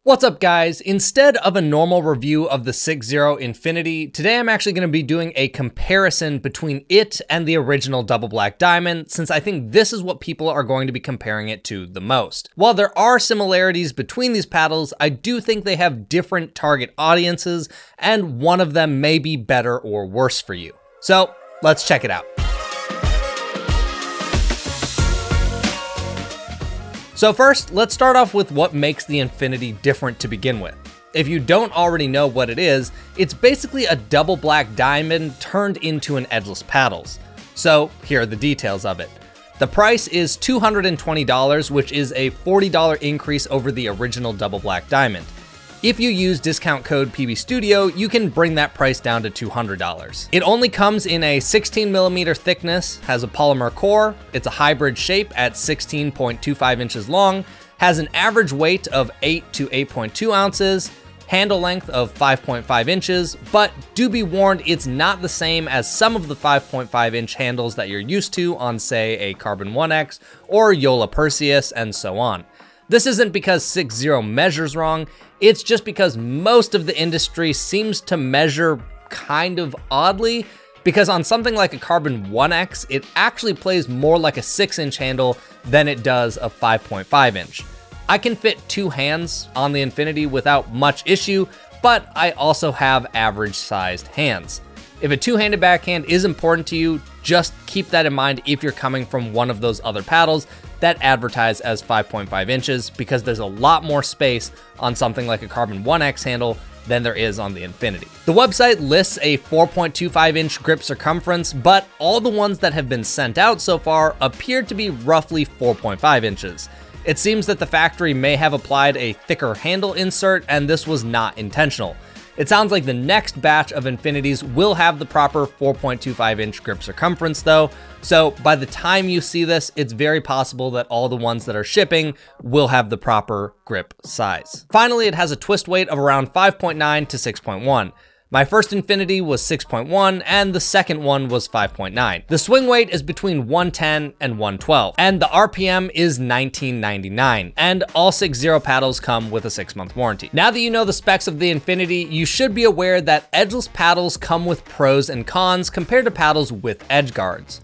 What's up guys? Instead of a normal review of the 6-0 Infinity, today I'm actually going to be doing a comparison between it and the original Double Black Diamond, since I think this is what people are going to be comparing it to the most. While there are similarities between these paddles, I do think they have different target audiences, and one of them may be better or worse for you. So let's check it out. So first, let's start off with what makes the Infinity different to begin with. If you don't already know what it is, it's basically a Double Black Diamond turned into an edgeless paddles. So here are the details of it. The price is $220, which is a $40 increase over the original Double Black Diamond. If you use discount code PBStudio, you can bring that price down to $200. It only comes in a 16mm thickness, has a polymer core, it's a hybrid shape at 16.25 inches long, has an average weight of 8 to 8.2 ounces, handle length of 5.5 inches, but do be warned, it's not the same as some of the 5.5 inch handles that you're used to on, say, a Carbon 1X or Yola Perseus and so on. This isn't because 6-0 measures wrong, it's just because most of the industry seems to measure kind of oddly, because on something like a Carbon 1X, it actually plays more like a 6-inch handle than it does a 5.5 inch. I can fit two hands on the Infinity without much issue, but I also have average sized hands. If a two-handed backhand is important to you, just keep that in mind if you're coming from one of those other paddles that advertise as 5.5 inches, because there's a lot more space on something like a Carbon 1X handle than there is on the Infinity. The website lists a 4.25 inch grip circumference, but all the ones that have been sent out so far appear to be roughly 4.5 inches. It seems that the factory may have applied a thicker handle insert, and this was not intentional. It sounds like the next batch of Infinities will have the proper 4.25 inch grip circumference though, so by the time you see this, it's very possible that all the ones that are shipping will have the proper grip size. Finally, it has a twist weight of around 5.9 to 6.1. My first Infinity was 6.1 and the second one was 5.9. The swing weight is between 110 and 112, and the RPM is 1999, and all 6-0 paddles come with a 6-month warranty. Now that you know the specs of the Infinity, you should be aware that edgeless paddles come with pros and cons compared to paddles with edge guards.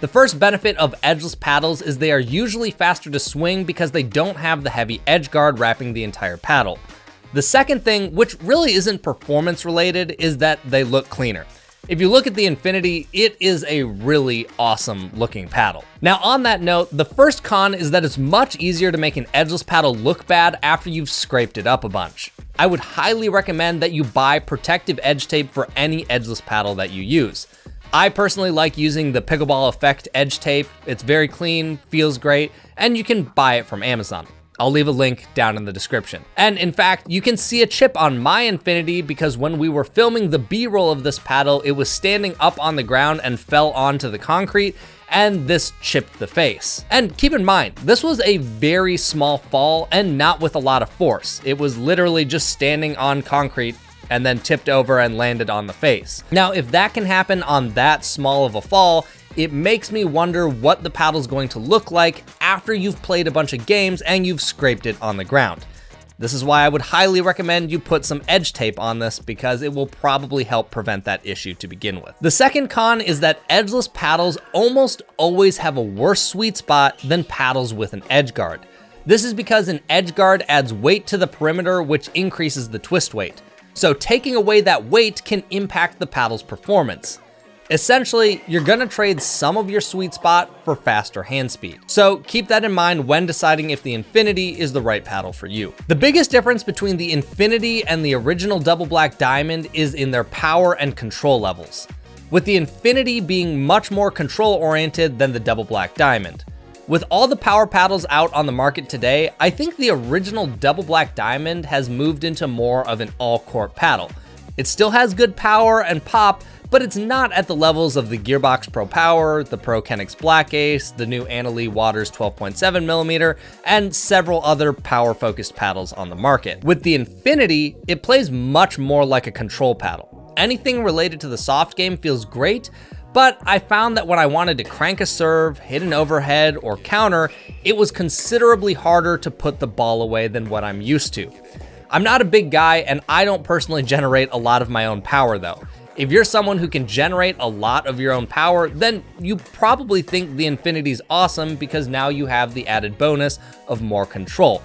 The first benefit of edgeless paddles is they are usually faster to swing because they don't have the heavy edge guard wrapping the entire paddle. The second thing, which really isn't performance related, is that they look cleaner. If you look at the Infinity, it is a really awesome looking paddle. Now on that note, the first con is that it's much easier to make an edgeless paddle look bad after you've scraped it up a bunch. I would highly recommend that you buy protective edge tape for any edgeless paddle that you use. I personally like using the Pickleball Effect edge tape. It's very clean, feels great, and you can buy it from Amazon. I'll leave a link down in the description. And in fact, you can see a chip on my Infinity because when we were filming the B-roll of this paddle, it was standing up on the ground and fell onto the concrete, and this chipped the face. And keep in mind, this was a very small fall and not with a lot of force. It was literally just standing on concrete and then tipped over and landed on the face. Now, if that can happen on that small of a fall, it makes me wonder what the paddle's going to look like after you've played a bunch of games and you've scraped it on the ground. This is why I would highly recommend you put some edge tape on this, because it will probably help prevent that issue to begin with. The second con is that edgeless paddles almost always have a worse sweet spot than paddles with an edge guard. This is because an edge guard adds weight to the perimeter, which increases the twist weight. So taking away that weight can impact the paddle's performance. Essentially, you're gonna trade some of your sweet spot for faster hand speed. So keep that in mind when deciding if the Infinity is the right paddle for you. The biggest difference between the Infinity and the original Double Black Diamond is in their power and control levels, with the Infinity being much more control oriented than the Double Black Diamond. With all the power paddles out on the market today, I think the original Double Black Diamond has moved into more of an all-court paddle. It still has good power and pop, but it's not at the levels of the Gearbox Pro Power, the Pro Kenix Black Ace, the new Annalee Waters 12.7mm, and several other power-focused paddles on the market. With the Infinity, it plays much more like a control paddle. Anything related to the soft game feels great, but I found that when I wanted to crank a serve, hit an overhead, or counter, it was considerably harder to put the ball away than what I'm used to. I'm not a big guy, and I don't personally generate a lot of my own power though. If you're someone who can generate a lot of your own power, then you probably think the Infinity's awesome because now you have the added bonus of more control.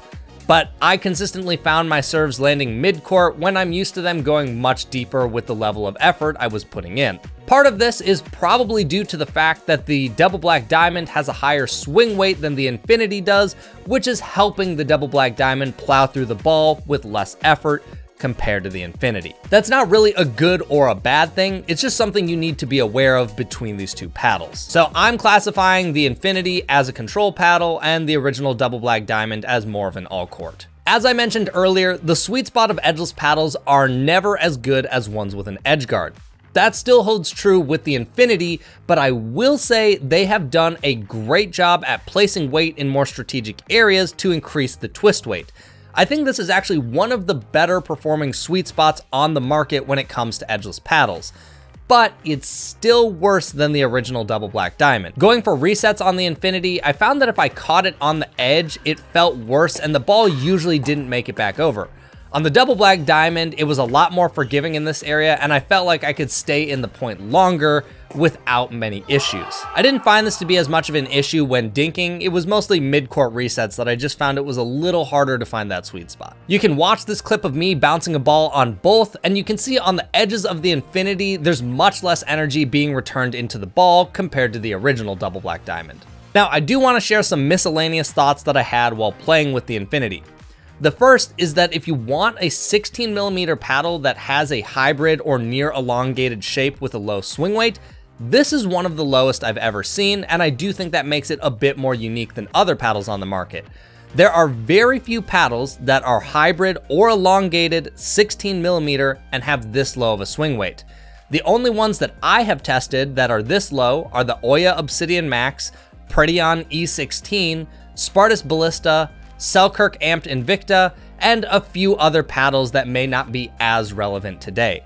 But I consistently found my serves landing mid-court when I'm used to them going much deeper with the level of effort I was putting in. Part of this is probably due to the fact that the Double Black Diamond has a higher swing weight than the Infinity does, which is helping the Double Black Diamond plow through the ball with less effort compared to the Infinity. That's not really a good or a bad thing, it's just something you need to be aware of between these two paddles. So I'm classifying the Infinity as a control paddle and the original Double Black Diamond as more of an all-court. As I mentioned earlier, the sweet spot of edgeless paddles are never as good as ones with an edge guard. That still holds true with the Infinity, but I will say they have done a great job at placing weight in more strategic areas to increase the twist weight. I think this is actually one of the better performing sweet spots on the market when it comes to edgeless paddles, but it's still worse than the original Double Black Diamond. Going for resets on the Infinity, I found that if I caught it on the edge, it felt worse and the ball usually didn't make it back over. On the Double Black Diamond, it was a lot more forgiving in this area, and I felt like I could stay in the point longer without many issues. I didn't find this to be as much of an issue when dinking. It was mostly mid-court resets that I just found it was a little harder to find that sweet spot. You can watch this clip of me bouncing a ball on both, and you can see on the edges of the Infinity, there's much less energy being returned into the ball compared to the original Double Black Diamond. Now, I do want to share some miscellaneous thoughts that I had while playing with the Infinity. The first is that if you want a 16mm paddle that has a hybrid or near elongated shape with a low swing weight, this is one of the lowest I've ever seen, and I do think that makes it a bit more unique than other paddles on the market. There are very few paddles that are hybrid or elongated 16mm and have this low of a swing weight. The only ones that I have tested that are this low are the Oya Obsidian Max, Pretion E16, Spartus Ballista, Selkirk Amped Invicta, and a few other paddles that may not be as relevant today.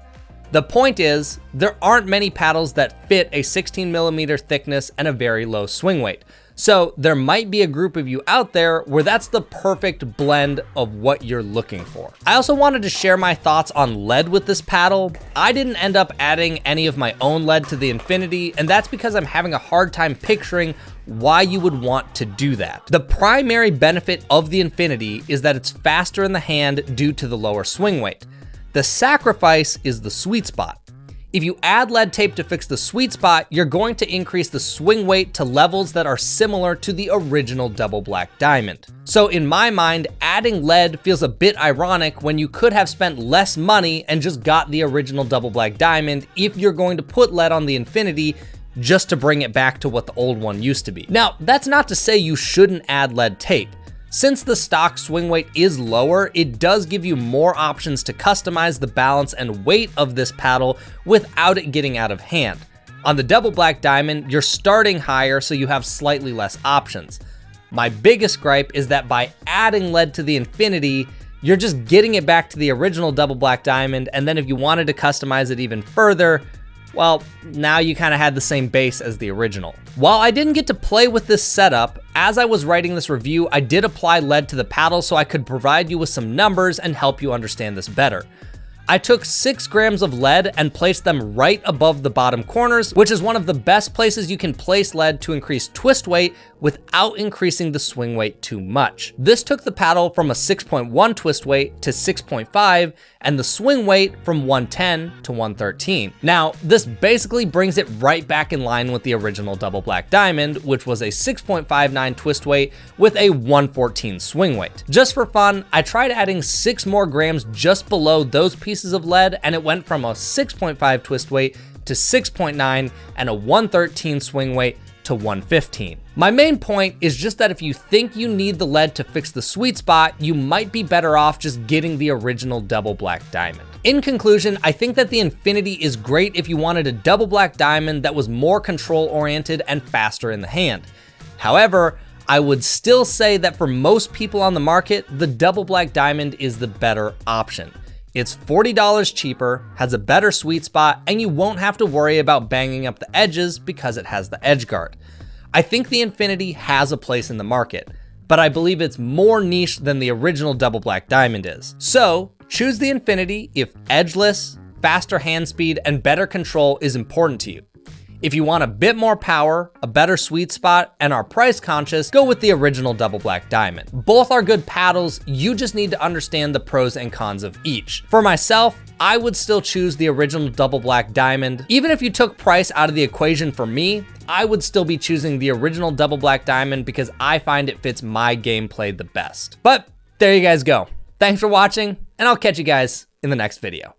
The point is, there aren't many paddles that fit a 16mm thickness and a very low swing weight. So there might be a group of you out there where that's the perfect blend of what you're looking for. I also wanted to share my thoughts on lead with this paddle. I didn't end up adding any of my own lead to the Infinity, and that's because I'm having a hard time picturing why you would want to do that. The primary benefit of the Infinity is that it's faster in the hand due to the lower swing weight. The sacrifice is the sweet spot. If you add lead tape to fix the sweet spot, you're going to increase the swing weight to levels that are similar to the original Double Black Diamond. So in my mind, adding lead feels a bit ironic when you could have spent less money and just got the original Double Black Diamond if you're going to put lead on the Infinity just to bring it back to what the old one used to be. Now, that's not to say you shouldn't add lead tape. Since the stock swing weight is lower, it does give you more options to customize the balance and weight of this paddle without it getting out of hand. On the Double Black Diamond, you're starting higher, so you have slightly less options. My biggest gripe is that by adding lead to the Infinity, you're just getting it back to the original Double Black Diamond, and then if you wanted to customize it even further, well, now you kind of had the same base as the original. While I didn't get to play with this setup, as I was writing this review, I did apply lead to the paddle so I could provide you with some numbers and help you understand this better. I took 6 grams of lead and placed them right above the bottom corners, which is one of the best places you can place lead to increase twist weight without increasing the swing weight too much. This took the paddle from a 6.1 twist weight to 6.5 and the swing weight from 110 to 113. Now, this basically brings it right back in line with the original Double Black Diamond, which was a 6.59 twist weight with a 114 swing weight. Just for fun, I tried adding 6 more grams just below those pieces of lead, and it went from a 6.5 twist weight to 6.9 and a 113 swing weight to 115. My main point is just that if you think you need the lead to fix the sweet spot, you might be better off just getting the original Double Black Diamond. In conclusion, I think that the Infinity is great if you wanted a Double Black Diamond that was more control oriented and faster in the hand. However, I would still say that for most people on the market, the Double Black Diamond is the better option. It's $40 cheaper, has a better sweet spot, and you won't have to worry about banging up the edges because it has the edge guard. I think the Infinity has a place in the market. but I believe it's more niche than the original double black diamond is. So choose the Infinity if edgeless, faster hand speed, and better control is important to you. If you want a bit more power, a better sweet spot, and are price conscious, go with the original double black diamond. Both are good paddles, you just need to understand the pros and cons of each. For myself, I would still choose the original double black diamond. Even if you took price out of the equation for me, I would still be choosing the original double black diamond because I find it fits my gameplay the best. But there you guys go. Thanks for watching, and I'll catch you guys in the next video.